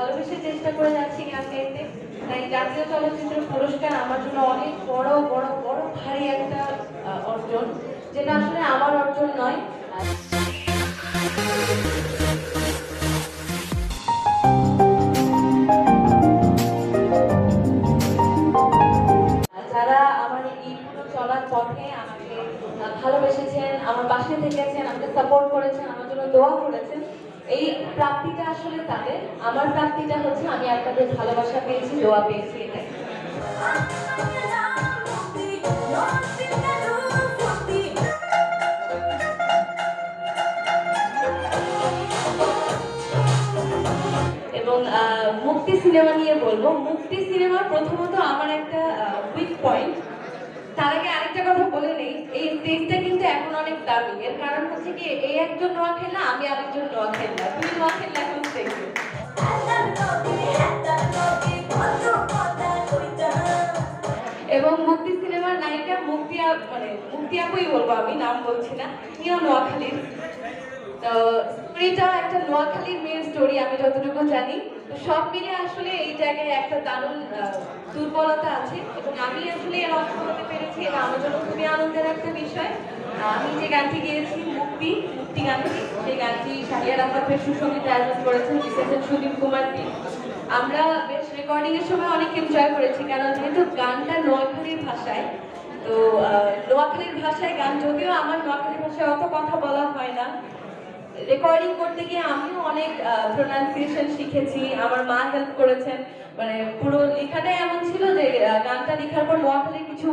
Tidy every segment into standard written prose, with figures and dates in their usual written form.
ভালোবেসে চেষ্টা করে যাচ্ছি গান গাইতে। তাই জাতীয় চলচ্চিত্র পুরস্কার আমার জন্য অনেক বড় বড় বড় ভারী একটা অর্জন, যেটা আসলে আমার অর্জন নয়। যারা আমার এই পুরো চলার পথে আমাকে ভালোবেসেছেন, আমার পাশে থেকেছেন, আমাকে সাপোর্ট করেছেন, আমার জন্য দোয়া করেছেন, এই প্রাপ্তিটা আসলে তাদের। আমার প্রাপ্তিটা হচ্ছে আমি আপনাদের ভালোবাসা পেয়েছি, দোয়া পেয়েছি, এটাই। এবং মুক্তি সিনেমা নিয়ে বলবো। মুক্তি সিনেমা প্রথমত আমার একটা উইক পয়েন্ট। তার আগে আরেকটা কথা বলে নেই, এই স্টেজটা কিন্তু এখন অনেক দামি। এর কারণ হচ্ছে কি, এই একজন নোয়া খেলনা, আমি আরেকজন নোয়া খেলনা, দুই নোয়া খেলনা এখন স্টেজে। এবং মুক্তি সিনেমার নায়িকা মুক্তি আপুই বলবো, আমি নাম বলছি না, তিনিও নোয়াখালীর। তো স্টোরিটা একটা নোয়াখালীর মেয়ের স্টোরি আমি যতটুকু জানি। তো সব মিলে আসলে এই জায়গায় একটা দারুণ দুর্বলতা আছে, এবং আমি আসলে এর অংশ হতে পেরেছি, এটা আমার জন্য খুবই আনন্দের একটা বিষয়। আমি যে গানটি গিয়েছি মুক্তি গানটি, সেই গানটি শাহিয়ার আহমেদ সুসঙ্গীত আয়োজন করেছেন, লিখেছেন সুদীপ কুমার দী। আমরা বেশ রেকর্ডিং এর সময় অনেক এনজয় করেছি, কারণ যেহেতু গানটা নোয়াখালীর ভাষায়। তো নোয়াখালীর ভাষায় গান, যদিও আমার নোয়াখালীর ভাষায় অত কথা বলা হয় না, রেকর্ডিং করতে গিয়ে আমিও অনেক প্রোনাউন্সিয়েশন শিখেছি, আমার মা হেল্প করেছেন। মানে পুরো লেখাটাই এমন ছিল যে গানটা লেখার পর নোয়াখালীর কিছু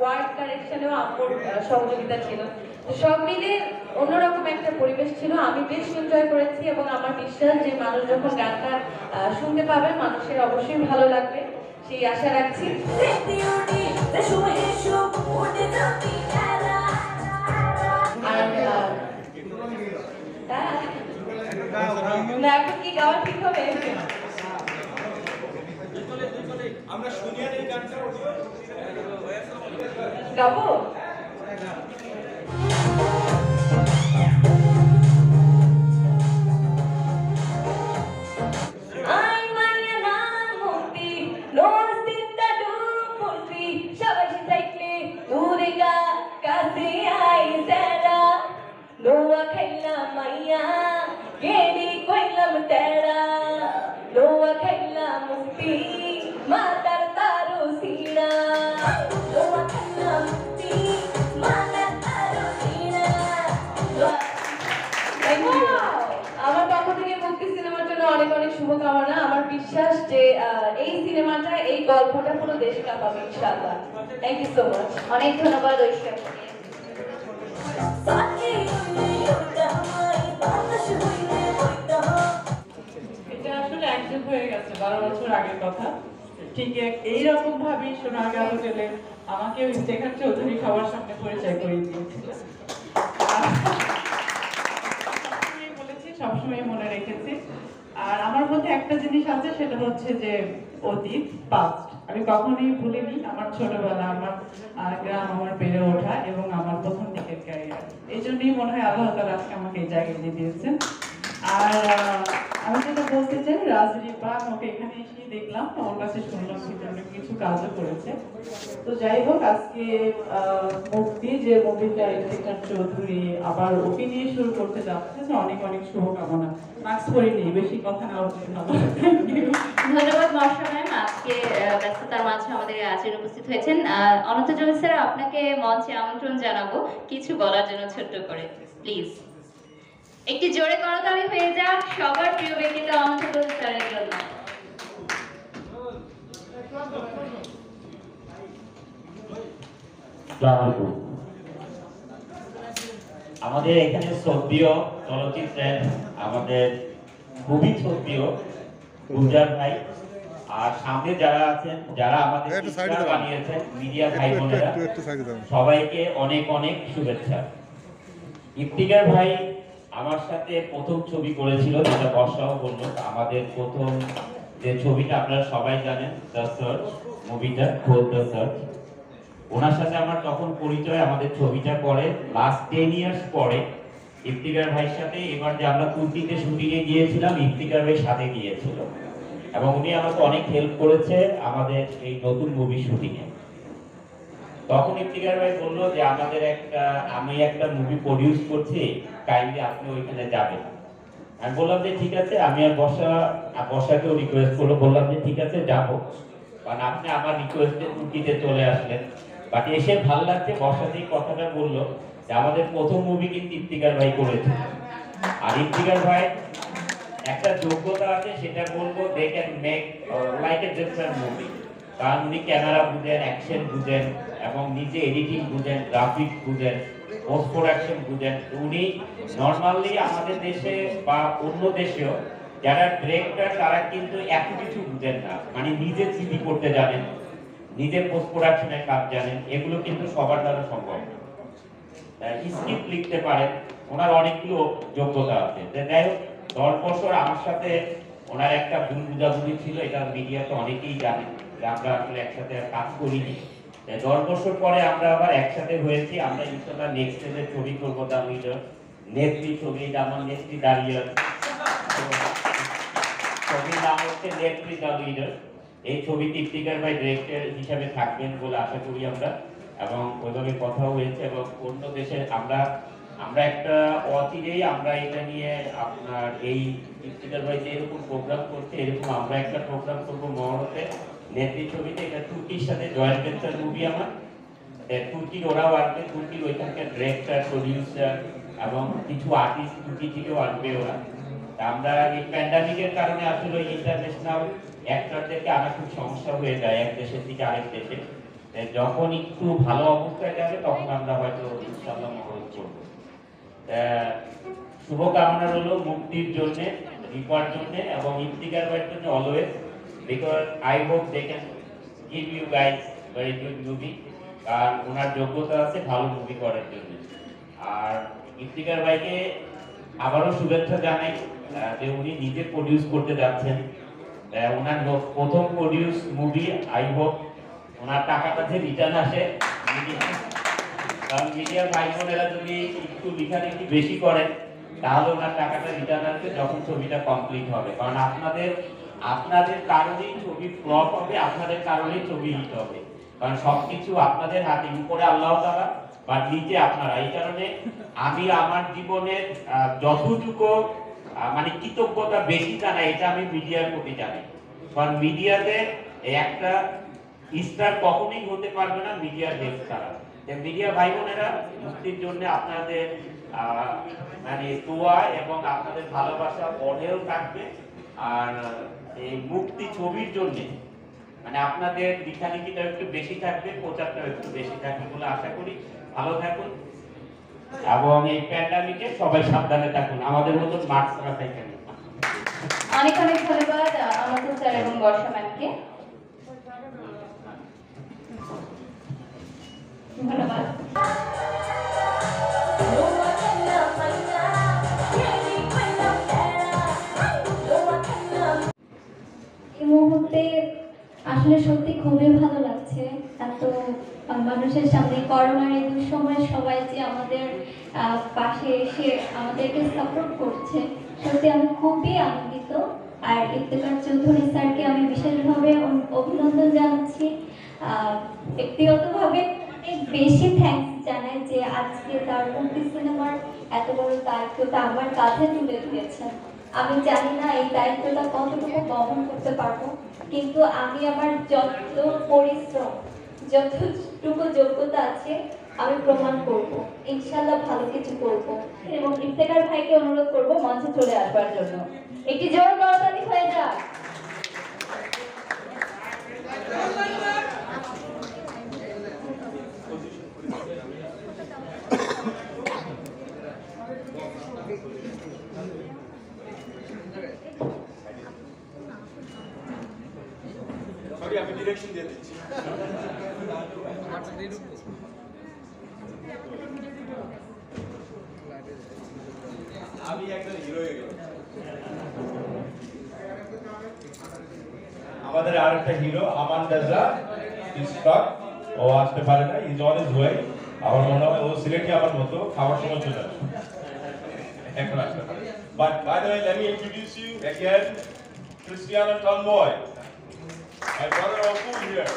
ওয়ার্ড কারেকশনেও আমার সহযোগিতা ছিল। তো সব মিলে অন্যরকম একটা পরিবেশ ছিল, আমি বেশ এনজয় করেছি, এবং আমার বিশ্বাস যে মানুষ যখন গানটা শুনতে পাবে, মানুষের অবশ্যই ভালো লাগবে, সেই আশা রাখছি। না, এখন কি গাওয়া ঠিক হবে? আমরা শুনিয়ে এই গানটা গাবো? Loa khaila maiya gedi koilam tera loa khaila mukti matar taru sina loa khaila mukti matar taru sina thank you আমার পক্ষ থেকে মুক্তি সিনেমার জন্য অনেক অনেক শুভকামনা। আমার বিশ্বাস যে এই সিনেমাটা, এই গল্পটা পুরো দেশ কাঁপাবে ইনশাআল্লাহ। Thank you so much. অনেক ধন্যবাদ ঐশ্বর্য। এটা আসলে একদম হয়ে গেছে 12 বছর আগের কথা। ঠিক এইরকম ভাবেই সোনারগাঁও হোটেলে আমাকে ইফতেখার চৌধুরী সবার সামনে পরিচয় করে দিয়েছিল। সবসময় বলেছি, সবসময় মনে রেখেছি। আর আমার মধ্যে একটা জিনিস আছে, সেটা হচ্ছে যে অতীত, পাস্ট আমি কখনোই ভুলিনি। আমার ছোটবেলা, আমার গ্রাম, আমার বেড়ে ওঠা এবং আমার প্রথম দিকের ক্যারিয়ার, এই জন্যই মনে হয় আল্লাহ তাআলা আজকে আমাকে এই জায়গায় দিয়ে দিয়েছেন। আর আমি যেটা বলতে চাই, রাজরিপা ওকে এখানে এসে দেখলাম, ওর কাছে শুনলাম ভিতরে কিছু কাজও করেছে। তো যাই হোক, আজকে মুক্তি যে মুভিটা ইফতেখার চৌধুরী আবার ওকে নিয়ে শুরু করতে যাচ্ছে, অনেক অনেক শুভকামনা। মাস্ক পরিনি, বেশি কথা না বলতে ভালো। ধন্যবাদ মর্ষা ম্যাম, আজকে ব্যস্ততার মাঝে আমাদের আজকে উপস্থিত হয়েছেন। অনন্ত জলিল স্যার, আপনাকে মঞ্চে আমন্ত্রণ জানাবো কিছু বলার জন্য ছোট্ট করে, প্লিজ একটি জোরে করতালি হয়ে যাক সবার প্রিয় ব্যক্তিত্ব অনন্ত জলিল স্যারের জন্য। আমাদের এখানে শ্রদ্ধেয় চলচ্চিত্রের আমাদের খুবই শ্রদ্ধেয় গুলজার ভাই, আর সামনে যারা আছেন, যারা আমাদের বানিয়েছেন, মিডিয়া ভাই বোনেরা, সবাইকে অনেক অনেক শুভেচ্ছা। ইফতিকার ভাই আমার সাথে প্রথম ছবি করেছিল, যেটা বর্ষাও বলল। আমাদের প্রথম যে ছবিটা আপনারা সবাই জানেন, দ্য সার্চ মুভিটা, খোদ দ্য সার্চ, ওনার সাথে আমার তখন পরিচয়। আমাদের ছবিটা পরে লাস্ট 10 ইয়ার্স পরে ইফতিকার ভাইয়ের সাথে, এবার যে আমরা কুর্তিতে শুটিংয়ে গিয়েছিলাম, ইফতিকার ভাই সাথে গিয়েছিল। এবং উনি আমাকে অনেক হেল্প করেছে আমাদের এই নতুন মুভি শুটিংয়ে। তখন ইফতিকার ভাই বললো যে আমি একটা মুভি প্রডিউস করছি, কাইন্ডলি আপনি ওইখানে যাবেন। আমি বললাম যে ঠিক আছে, আমি আর বর্ষাকেও রিকোয়েস্ট করলো, বললাম যে ঠিক আছে যাবো, কারণ আপনি আমার রিকোয়েস্টে তুর্কিতে চলে আসলেন। বাট এসে ভালো লাগছে, বর্ষাতেই কথাটা বললো যে আমাদের প্রথম মুভি কিন্তু ইফতিকার ভাই করেছে। আর ইফতিকার ভাই একটা যোগ্যতা আছে, সেটা বলবো they can make like a different movie. কারণ উনি ক্যামেরা বুঝেন, অ্যাকশন বুঝেন, এবং নিজে এডিটিং বুঝেন, গ্রাফিক্স বুঝেন, পোস্ট প্রোডাকশন বুঝেন। উনি নর্মালি আমাদের দেশে বা অন্য দেশেও যারা ডিরেক্টর তারা কিন্তু এত কিছু বুঝেন না, মানে নিজে সিডি করতে জানেন, নিজের পোস্ট প্রোডাকশনের কাজ জানেন, এগুলো কিন্তু সবার দ্বারা সম্ভব না। স্ক্রিপ্ট লিখতে পারেন, ওনার অনেকগুলো যোগ্যতা আছে। যাই হোক, 10 বছর আমার সাথে ওনার একটা ভুল বুঝাবুঝি ছিল, এটা মিডিয়াতে অনেকেই জানেন যে আমরা আসলে একসাথে কাজ করিনি। 10 বছর পরে আমরা আবার একসাথে হয়েছি। আমরা ইনশাআল্লাহ নেক্সট স্টেজে ছবি করবো, দা লিডার নেত্রী ছবি, এটা আমার নেত্রী দাঁড়িয়ে ছবির নাম হচ্ছে নেত্রী দা লিডার। এই ছবিটি ইফতিকার ভাই ডিরেক্টর হিসাবে থাকবেন বলে আশা করি আমরা, এবং ওইভাবে কথা হয়েছে। এবং অন্য দেশে আমরা একটা অচিরেই আমরা এটা নিয়ে আপনার এই ইফতিকার ভাই যে এরকম প্রোগ্রাম করছে, এরকম আমরা একটা প্রোগ্রাম করবো মহরতে নেত্রী ছবিতে। এটা তুর্কির সাথে জয়েন্ট ভেঞ্চার মুভি আমার। তুর্কির ওরাও আসবে, তুর্কির ওইখানকার ডিরেক্টর, প্রডিউসার এবং কিছু আর্টিস্ট তুর্কি থেকেও আসবে ওরা। আমরা এই প্যান্ডামিকের কারণে আসলে ইন্টারন্যাশনাল অ্যাক্টরদেরকে আনা খুব সমস্যা হয়ে যায় এক দেশের থেকে আরেক দেশে। যখন একটু ভালো অবস্থায় যাবে তখন আমরা হয়তো ইনশাআল্লাহ মহরত করবো। শুভকামনা রইল মুক্তির জন্য, রিপার জন্য এবং ইফতিকার ভাইয়ের জন্য always, because I hope they can give you guys very good movie. কারণ ওনার যোগ্যতা আছে ভালো মুভি করার জন্য। আর ইফতিকার ভাইকে আবারও শুভেচ্ছা জানাই যে উনি নিজে প্রডিউস করতে যাচ্ছেন। ওনার প্রথম প্রডিউস মুভি, আই হোপ ওনার টাকাটা যে রিটার্ন আসে। কারণ মিডিয়ার ভাই বোনেরা যদি একটু লেখালেখি বেশি করেন তাহলে ওনার টাকাটা রিটার্ন আসবে যখন ছবিটা কমপ্লিট হবে। কারণ আপনাদের কারণেই ছবি ফ্লপ হবে, আপনাদের কারণেই ছবি হিট হবে। কারণ সবকিছু আপনাদের হাতে, উপরে আল্লাহ তাআলা বা নিচে আপনারা। এই কারণে আমি আমার জীবনের যতটুকু মানে কৃতজ্ঞতা বেশি জানাই, এটা আমি মিডিয়ার প্রতি জানাই। কারণ মিডিয়াতে একটা স্টার কখনোই হতে পারবে না মিডিয়ার হেল্প ছাড়া। মিডিয়া ভাই বোনেরা, মুক্তির জন্য আপনাদের মানে দোয়া এবং আপনাদের ভালোবাসা অঢেল থাকবে। আর এই মুক্তি ছবির জন্য মানে আপনাদের লেখালেখিটা একটু বেশি থাকবে, প্রচারটা একটু বেশি থাকবে বলে আশা করি। ভালো থাকুন এবং এই প্যান্ডামিকে সবাই সাবধানে থাকুন, আমাদের মতো মাস্ক ছাড়া থাকেন। অনেক অনেক ধন্যবাদ অনন্ত স্যার এবং বর্ষা ম্যামকে। ধন্যবাদ। এই মুহূর্তে আসলে সত্যি খুবই ভালো লাগছে, এত মানুষের সামনে করোনার এই দুঃসময়ে সবাই যে আমাদের পাশে এসে আমাদেরকে সাপোর্ট করছে, সত্যি আমি খুবই আনন্দিত। আর ইফতেখার চৌধুরী স্যারকে আমি বিশেষভাবে অভিনন্দন জানাচ্ছি। ব্যক্তিগতভাবে অনেক বেশি থ্যাঙ্কস জানাই যে আজকে তার মুক্তি সিনেমার এত বড় দায়িত্বটা আমার কাঁধে তুলে দিয়েছেন। আমি জানি না এই দায়িত্বটা কতটুকু বহন করতে পারবো, কিন্তু আমি আমার যত পরিশ্রম, যতটুকু যোগ্যতা আছে আমি প্রমাণ করব, ইনশাল্লাহ ভালো কিছু করব। এবং ইফতেখার ভাইকে অনুরোধ করব মঞ্চে চলে আসবার জন্য। একটি জোর করতালি হয়ে যাক। সরি, আমি ডিরেকশন দিয়ে দিচ্ছি। আমি একজন হিরো হয়ে গেলাম। আমাদের আরেকটা হিরো আমান রাজা স্টক, ও আসতে পারে না, ইজ অন হিজ ওয়ে। আমার মনে হয় ও সিলেটে আমার মতো খাওয়ার সময় চলে আসবে, এখন আসতে পারে। But by the way, let me introduce you again Cristiano Tanmoy. My brother Apu here.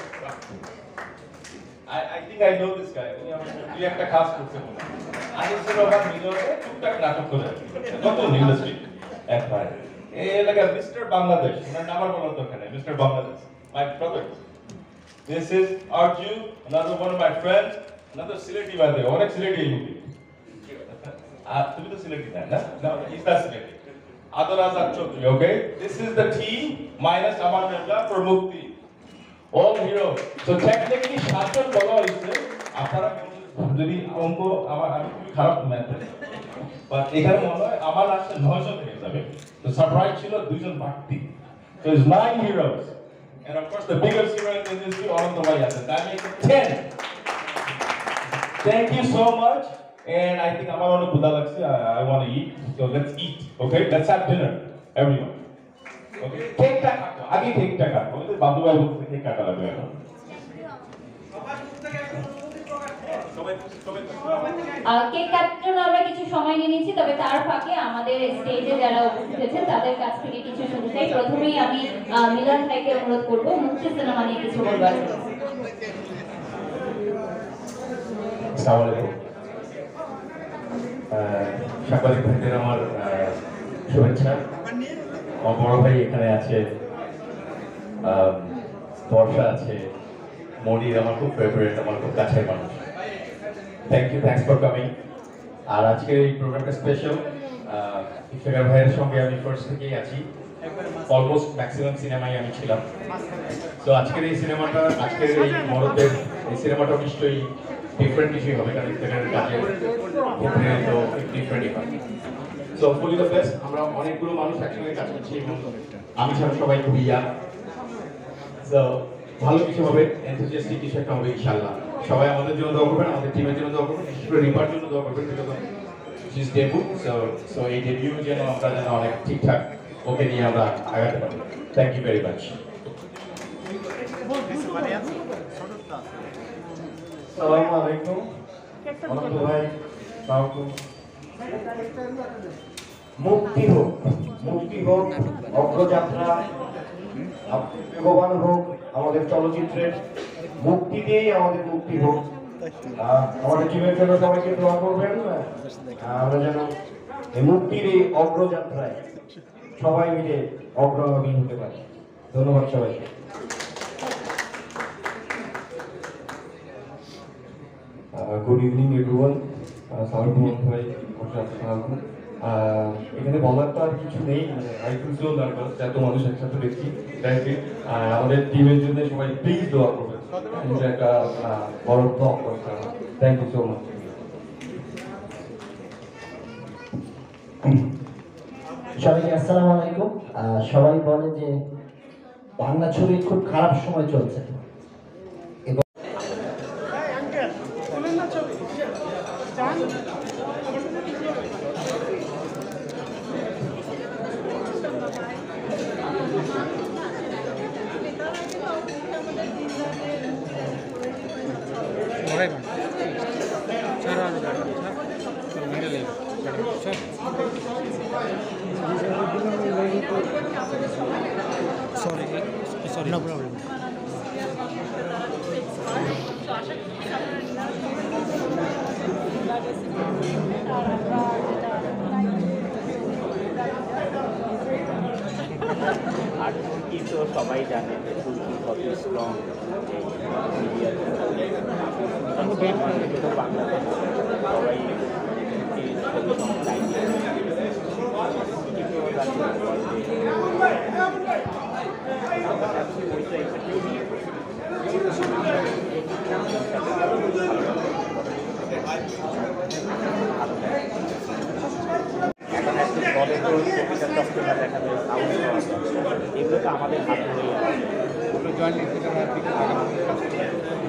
I think I know this guy. You একটা কাজ করতে বলে। আনিসুর রহমান মিলনে টুকটাক নাটক করে। নতুন ইন্ডাস্ট্রি একবার। এই এলাকা মিস্টার বাংলাদেশ। ওনার নাম আর বলার দরকার নেই। Mister Bangladesh. My brother. This is Arju, another one of my friends, another Sileti by the way. অনেক সিলেটি এই মুভি। তুমি তো সিলেটি না? No, he's not Sileti. Adorazat Chaudhary, okay? This is the team minus Aman Mehta for Mukti. All heroes. So technically, শাসন বলা হয়েছে আপনারা যদি অঙ্ক আমি খুবই খারাপ ম্যাথে বাট এখানে মনে হয় আমার আসলে 9 জন হয়ে যাবে তো সারপ্রাইজ ছিল 2 জন বাড়তি so it's 9 heroes and of course the biggest hero in the industry Anand Bhai আছে that makes it 10 thank you so much and I think আমার অনেক ক্ষুধা লাগছে I want to eat so let's eat okay let's have dinner everyone okay কেকটা কাটো আগে কেকটা কাটো বাবু ভাই বলতে কেক কাটা লাগবে এখন কেক কাটার জন্য আমরা কিছু সময় নিয়ে নিচ্ছি তবে তার ফাঁকে আমাদের স্টেজে যারা উপস্থিত হয়েছেন তাদের কাছ থেকে কিছু শুনতে চাই প্রথমেই আমি মিলন ভাইকে অনুরোধ করব মুক্তি সিনেমা নিয়ে কিছু বলবার আসসালামু আলাইকুম সাংবাদিক ভাইদের আমার শুভেচ্ছা আমার বড় ভাই এখানে আছে বর্ষা আছে মনির আমার খুব ফেভারিট আমার খুব কাছের মানুষ থ্যাংকস ফর কামিং আর আজকের এই প্রোগ্রামটা স্পেশাল ইফতেখার ভাইয়ের সঙ্গে আমি ফার্স্ট থেকেই আছি অলমোস্ট ম্যাক্সিমাম সিনেমায় আমি ছিলাম তো আজকের এই সিনেমাটা আজকের এই মরদের এই সিনেমাটা নিশ্চয়ই ডিফারেন্ট কিছুই হবে কারণ ইফতেখারের কাজের ক্ষেত্রে তো ডিফারেন্টই হয় সো ফুলি দ্য বেস্ট আমরা অনেকগুলো মানুষ একসঙ্গে কাজ করছি এবং আমি ছাড়া সবাই খুবই ইয়াং সো ভালো কিছু হবে এনথুজিয়াস্টিক কিছু একটা হবে ইনশাআল্লাহ সবাই আমাদের জন্য দোয়া করবেন আমাদের টিমের জন্য দোয়া করবেন বিশেষ করে রিপার জন্য দোয়া করবেন because she is debut so এই ডেবিউ যেন আমরা যেন অনেক ঠিকঠাক ওকে নিয়ে আমরা আগাতে পারি থ্যাংক ইউ ভেরি মাচ আসসালামু আলাইকুম অনন্ত ভাই সালামু মুক্তি হোক অগ্রযাত্রা ভগবান হোক আমাদের চলচ্চিত্রের মুক্তি দিয়েই আমাদের মুক্তি হোক আমাদের টিমের জন্য সবাইকে দোয়া করবেন আমরা যেন এই মুক্তির এই অগ্রযাত্রায় সবাই মিলে অগ্রগামী হতে পারি ধন্যবাদ সবাইকে গুড ইভিনিং এভরিওয়ান সালাম ভাই এখানে বলার তো আর কিছু নেই আই ফিল সো নার্ভাস এত মানুষ একসাথে দেখছি আমাদের টিমের জন্য সবাই প্লিজ দোয়া করবেন একটা বড় ব্লক করতে হবে থ্যাংক ইউ সো মাচ সবাইকে আসসালামু আলাইকুম সবাই বলে যে বাংলা ছবির খুব খারাপ সময় চলছে Sorry, no problem. আর তুর্কি তো সবাই জানে যে তুর্কি কত স্ট্রং বাংলাদেশ সবাই এগুলো তো আমাদের হাত ধরেই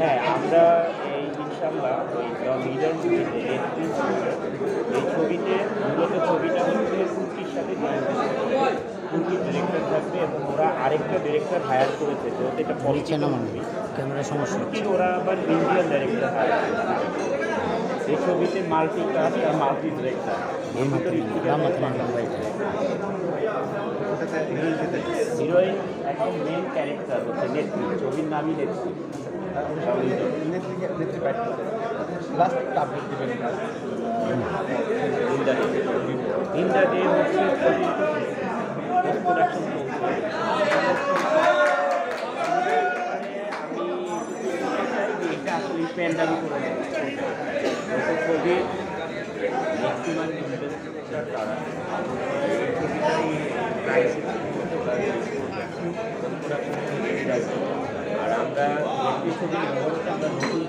হ্যাঁ আমরা এই ইনশাল্লাহ ওই লিডার মুভিতে এই ছবিতে মূলত ছবিটা হচ্ছে তুর্কির সাথে তুর্কির ডিরেক্টর থাকবে এবং ওরা আরেকটা ডিরেক্টর হায়ার করেছে তো এটা পলিটিক্যাল মুভি ক্যামেরা সমস্যা ওরা আবার ইন্ডিয়ান ডিরেক্টর হায়ার করেছে এই ছবিতে মাল্টি কাস্ট আর মাল্টি ডিরেক্টর এর ভিতরে হিরোইন একদম মেন ক্যারেক্টার হচ্ছে নেত্রী, ছবির নামই নেত্রী। ইন দ্য ডে হচ্ছে পোস্ট প্রোডাকশন এটা আসলে প্যান্ডামি করে ছবি ম্যাক্সিমাম ইনভেস্টমেন্টার তারা আর আমরা একটি ছবি আমরা নতুন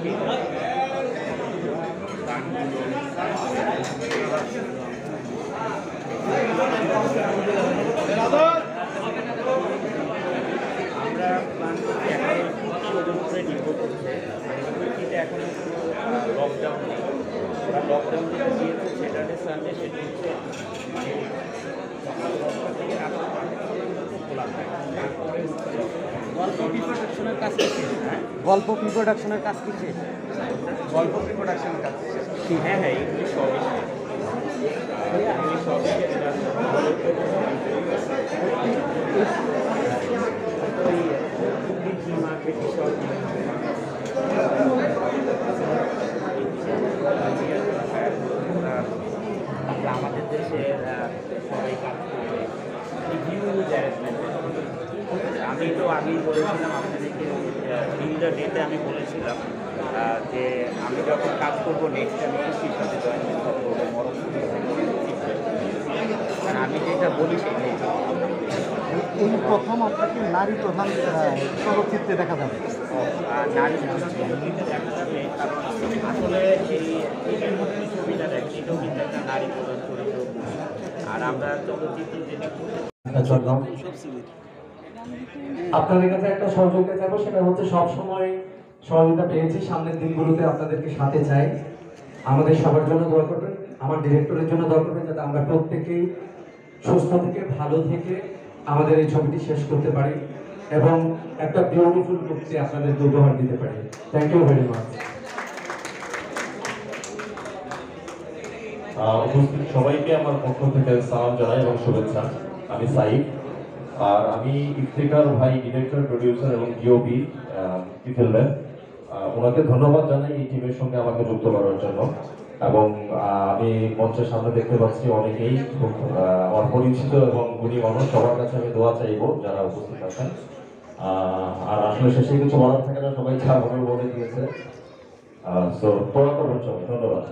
আমরা প্ল্যান করছি এখন উপরে নির্ভর করছে এখন লকডাউন নেই, ওরা লকডাউন যেটা দিয়েছে স্যাটারডে সানডে সেটা হচ্ছে মানে সকাল 10টা থেকে রাত 5টা পর্যন্ত খোলা থাকে। গল্প প্রিপ্রোডাকশনের কাজ কিসে? গল্প প্রিপ্রোডাকশনের কাজ কিসে? গল্প প্রিপ্রোডাকশনের কাজ হ্যাঁ হ্যাঁ এগুলি সবই এগুলি সবই মার্কেট সব আমাদের দেশে সবাই কাজ করবে হিউজ অ্যারেঞ্জমেন্ট। আমি তো আগেই বলেছিলাম আপনাদেরকে ইন দ্য ডেতে আমি বলেছিলাম যে আমি যখন কাজ করবো নেক্সট আমি খুশির সাথে জয়েন করবো মরম, কারণ আমি যেটা বলি সেটাই। এই প্রথম আপনাকে নারী প্রধান চলচ্চিত্রে দেখা যাবে। নারী চলচ্চিত্রে দেখা যাবে কারণ আসলে এই ছবিটা দেখি এটাও কিন্তু একটা নারী প্রধান চরিত্র। আর আমরা চলচ্চিত্র যেটা আপনাদের কাছে একটা সহযোগিতা চাইবো, সেটা হচ্ছে সবসময় সহযোগিতা পেয়েছি, সামনের দিনগুলোতে আপনাদেরকে সাথে চাই। আমাদের সবার জন্য দোয়া করবেন, আমার ডিরেক্টরের জন্য দোয়া করবেন, যাতে আমরা প্রত্যেকেই সুস্থ থেকে ভালো থেকে আমাদের এই ছবিটি শেষ করতে পারি এবং একটা বিউটিফুল মুক্তি আপনাদেরকে উপহার দিতে পারি। Thank you very much. উপস্থিত সবাইকে আমার পক্ষ থেকে সালাম জানাই এবং শুভেচ্ছা। আমি সাইফ, আর আমি ইফতেখার ভাই ডিরেক্টর, প্রডিউসার এবং ডিওপি ফিল্মের, ওনাকে ধন্যবাদ জানাই এই টিমের সঙ্গে আমাকে যুক্ত করার জন্য। এবং আমি মঞ্চের সামনে দেখতে পাচ্ছি অনেকেই খুব আমার পরিচিত এবং গুণী মানুষ, সবার কাছে আমি দোয়া চাইবো যারা উপস্থিত আছেন। আর আসলে শেষে কিছু বলার থাকে না, সবাই যা বলে দিয়েছে। সো দোয়া করবেন সবাই, ধন্যবাদ।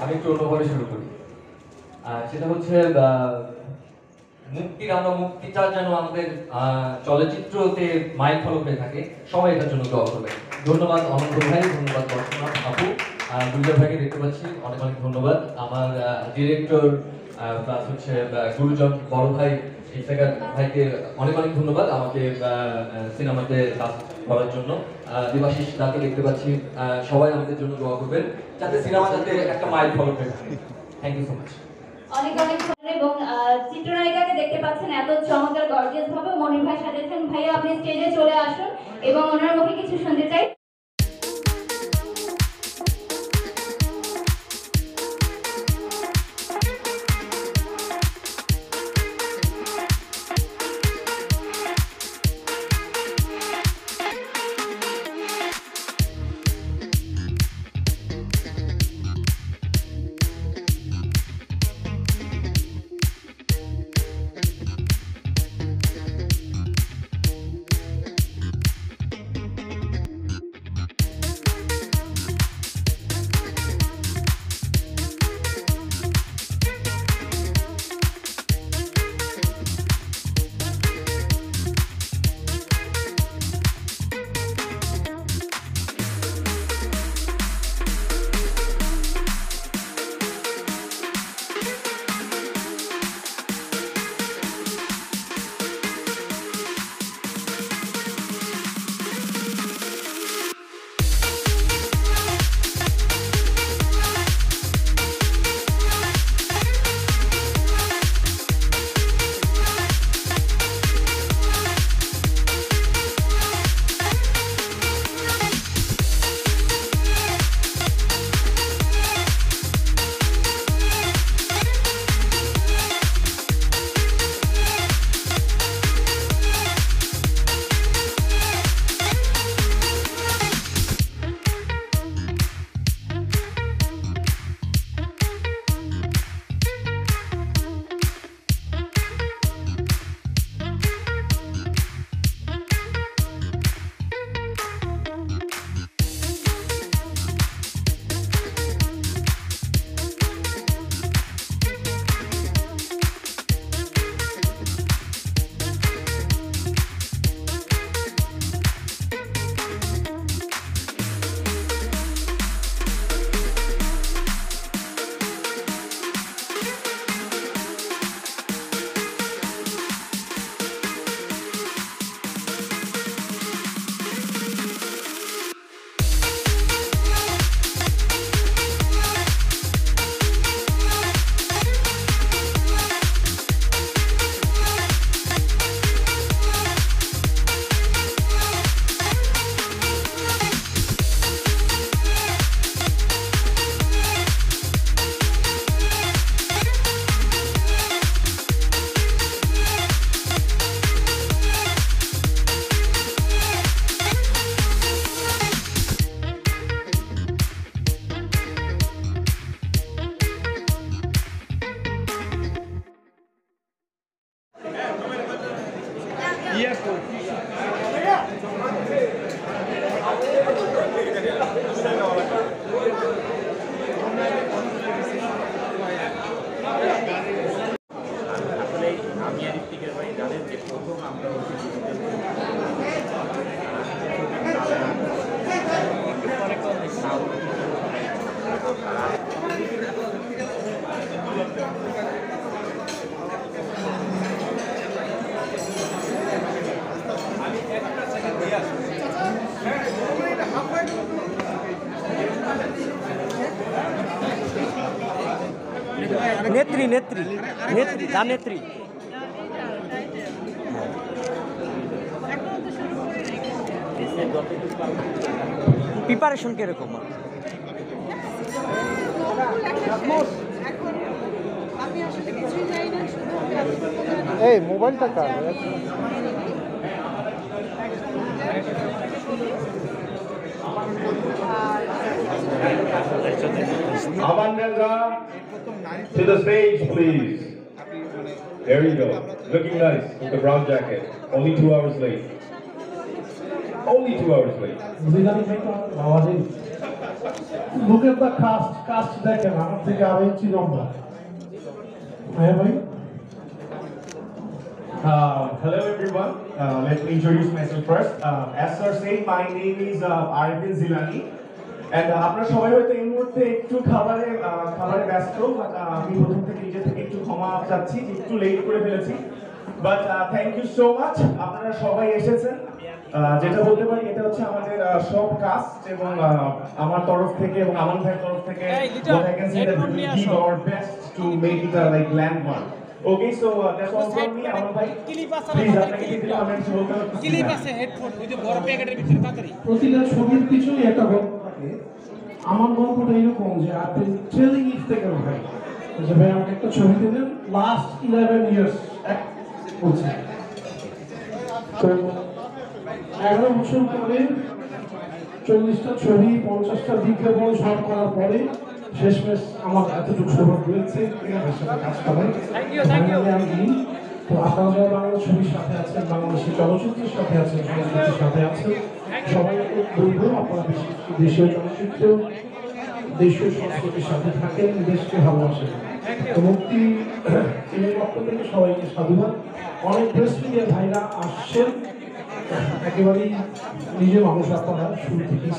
আমি একটু অন্যভাবে শুরু করি। সেটা হচ্ছে মুক্তিটা যেন আমাদের চলচ্চিত্রতে মাইল ফলক হয়ে থাকে, সবাই এটার জন্য দোয়া করবে। ধন্যবাদ অনন্ত ভাই, ধন্যবাদ বর্ষনাথ আপু, দুর্জয় ভাইকে দেখতে পাচ্ছি, অনেক অনেক ধন্যবাদ। আমার ডিরেক্টর প্লাস হচ্ছে গুরুজন বড় ভাই ইফতেখার ভাইকে অনেক অনেক ধন্যবাদ আমাকে সিনেমাতে কাজ করার জন্য। দেবাশিস দাকে দেখতে পাচ্ছি, সবাই আমাদের জন্য দোয়া করবেন যাতে সিনেমা যাতে একটা মাইল ফলক হয়ে থাকে। Thank you so much. অনেক অনেক এবং চিত্রনায়িকাকে দেখতে পাচ্ছেন এত চমৎকার গর্জিয়াস ভাবে মনির ভাই সাজিয়েছেন। ভাইয়া আপনি স্টেজে চলে আসুন এবং ওনার মুখে কিছু শুনতে চাই। নেত্রী নেত্রী নেত্রী যা নেত্রী প্রিপারেশন কিরকম? এই মোবাইলটা কার? Amandendra, to the stage, please. There you go. Looking nice with the brown jacket. Only 2 hours late. Only 2 hours late. Look at the cast দেখেন আমার থেকে আরো ইঞ্চি লম্বা। হ্যাঁ ভাই। Hello everyone. Let me introduce myself first. As sir said, my name is Arvind Zilani. And আপনারা সবাই হয়তো এই মুহূর্তে একটু খাবারে ব্যস্ত, বাট আমি প্রথম থেকে নিজে থেকে একটু ক্ষমা চাচ্ছি যে একটু লেট করে ফেলেছি, but thank you so much, আপনারা সবাই এসেছেন। যেটা বলতে পারি এটা হচ্ছে আমাদের সব কাস্ট এবং আমার তরফ থেকে এবং আমান ভাইয়ের তরফ থেকে what I can say that we will give our best to make it a like landmark. Okay, so that's all from me. Aman bhai, please আপনাকে কিছু কমেন্টস বলতে হবে। ক্লিপ আছে হেডফোন ওই যে বড় প্যাকেটের ভিতরে তাড়াতাড়ি। প্রতিটা ছবির পিছনে একটা গল্প থাকে। আমার গল্পটা এরকম যে আপনি ট্রেলিং ইফ থেকে ভাই যে ভাই আমাকে একটা ছবি দিলেন লাস্ট 11 ইয়ার্স বলছি তো 11 বছর পরে 40টা ছবি 50টা বিজ্ঞাপন সব করার পরে শেষমেশ আমার এতটুকু সৌভাগ্য হয়েছে কাজ করার। তো আপনারা যারা বাংলা ছবির সাথে আছেন, বাংলাদেশি চলচ্চিত্রের সাথে আছেন, সংস্কৃতির সাথে আছেন, সবাই বলবো আপনারা দেশীয় চলচ্চিত্র, দেশীয় সংস্কৃতির সাথে থাকেন, দেশকে ভালোবাসেন। তো মুক্তি টিমের পক্ষ থেকে সবাইকে সাধুবাদ। অনেক প্রেস মিডিয়া ভাইরা আসছেন, একেবারেই নিজে মানুষ আপনারা শুরু থেকেই